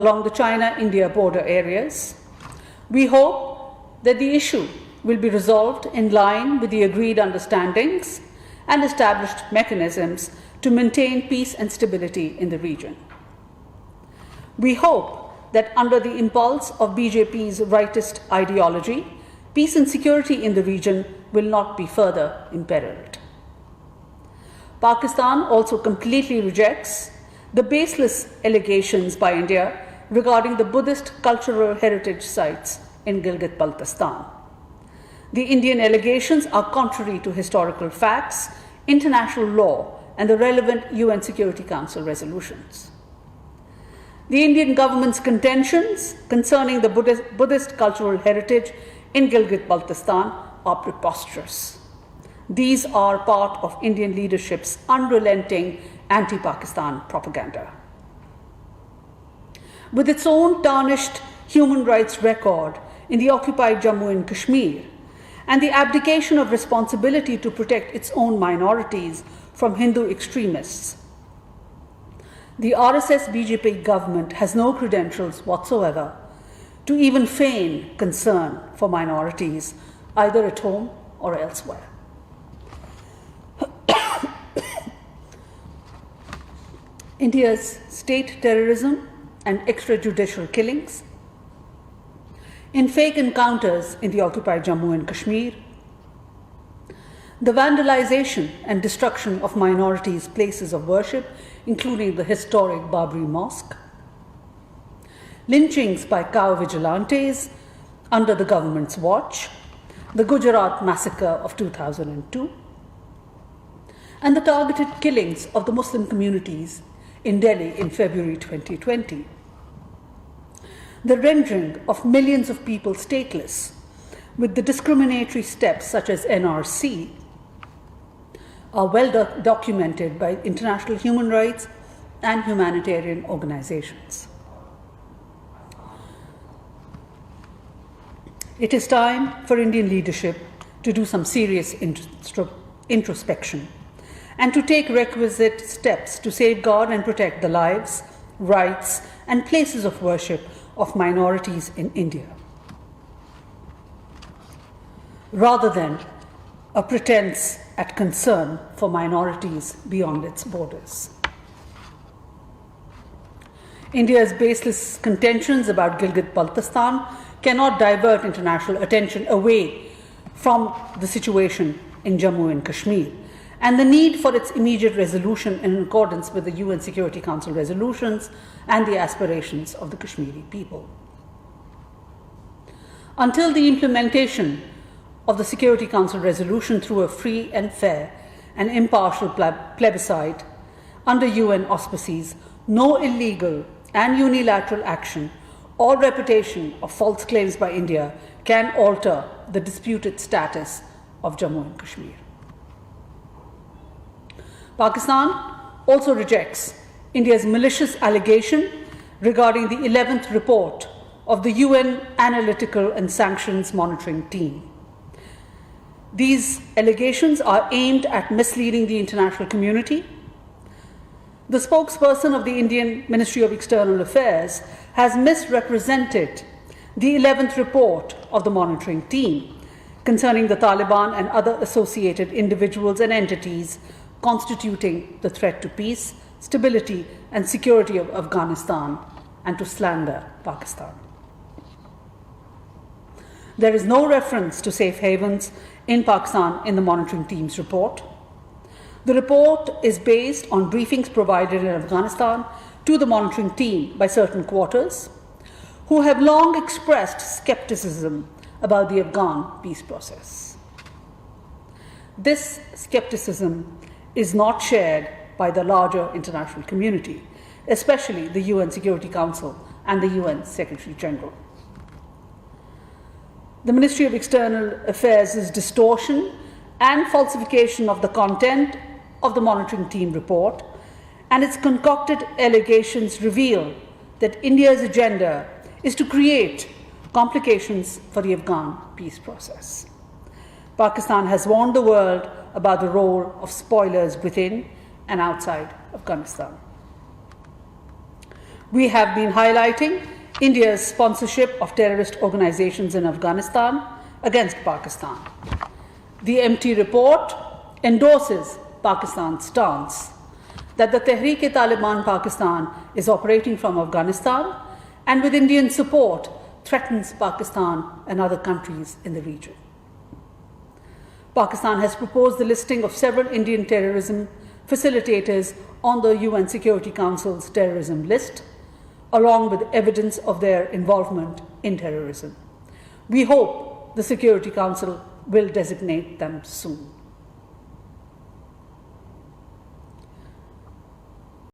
along the China-India border areas. We hope that the issue will be resolved in line with the agreed understandings and established mechanisms to maintain peace and stability in the region. We hope that under the impulse of BJP's rightist ideology, peace and security in the region will not be further imperiled. Pakistan also completely rejects the baseless allegations by India regarding the Buddhist cultural heritage sites in Gilgit-Baltistan. The Indian allegations are contrary to historical facts, international law, and the relevant UN Security Council resolutions. The Indian government's contentions concerning the Buddhist cultural heritage in Gilgit-Baltistan are preposterous. These are part of Indian leadership's unrelenting anti-Pakistan propaganda. With its own tarnished human rights record in the occupied Jammu and Kashmir, and the abdication of responsibility to protect its own minorities from Hindu extremists, the RSS-BJP government has no credentials whatsoever to even feign concern for minorities, either at home or elsewhere. India's state terrorism and extrajudicial killings, in fake encounters in the occupied Jammu and Kashmir, the vandalization and destruction of minorities' places of worship, including the historic Babri Mosque, lynchings by cow vigilantes under the government's watch, the Gujarat massacre of 2002, and the targeted killings of the Muslim communities in Delhi in February 2020. The rendering of millions of people stateless with the discriminatory steps such as NRC are well documented by international human rights and humanitarian organizations. It is time for Indian leadership to do some serious introspection and to take requisite steps to safeguard and protect the lives, rights, and places of worship of minorities in India, rather than a pretense at concern for minorities beyond its borders. India's baseless contentions about Gilgit-Baltistan cannot divert international attention away from the situation in Jammu and Kashmir and the need for its immediate resolution in accordance with the UN Security Council resolutions and the aspirations of the Kashmiri people. Until the implementation of the Security Council resolution through a free and fair and impartial plebiscite under UN auspices, no illegal and unilateral action or repetition of false claims by India can alter the disputed status of Jammu and Kashmir. Pakistan also rejects India's malicious allegation regarding the 11th report of the UN Analytical and Sanctions Monitoring Team. These allegations are aimed at misleading the international community. The spokesperson of the Indian Ministry of External Affairs has misrepresented the 11th report of the monitoring team concerning the Taliban and other associated individuals and entities constituting the threat to peace, stability, and security of Afghanistan, and to slander Pakistan. There is no reference to safe havens in Pakistan in the monitoring team's report. The report is based on briefings provided in Afghanistan to the monitoring team by certain quarters who have long expressed skepticism about the Afghan peace process. This skepticism is not shared by the larger international community, especially the UN Security Council and the UN Secretary General. The Ministry of External Affairs' distortion and falsification of the content of the monitoring team report and its concocted allegations reveal that India's agenda is to create complications for the Afghan peace process. Pakistan has warned the world about the role of spoilers within and outside Afghanistan. We have been highlighting India's sponsorship of terrorist organizations in Afghanistan against Pakistan. The MT report endorses Pakistan's stance that the Tehreek-e-Taliban Pakistan is operating from Afghanistan and with Indian support threatens Pakistan and other countries in the region. Pakistan has proposed the listing of several Indian terrorism facilitators on the UN Security Council's terrorism list, along with evidence of their involvement in terrorism. We hope the Security Council will designate them soon.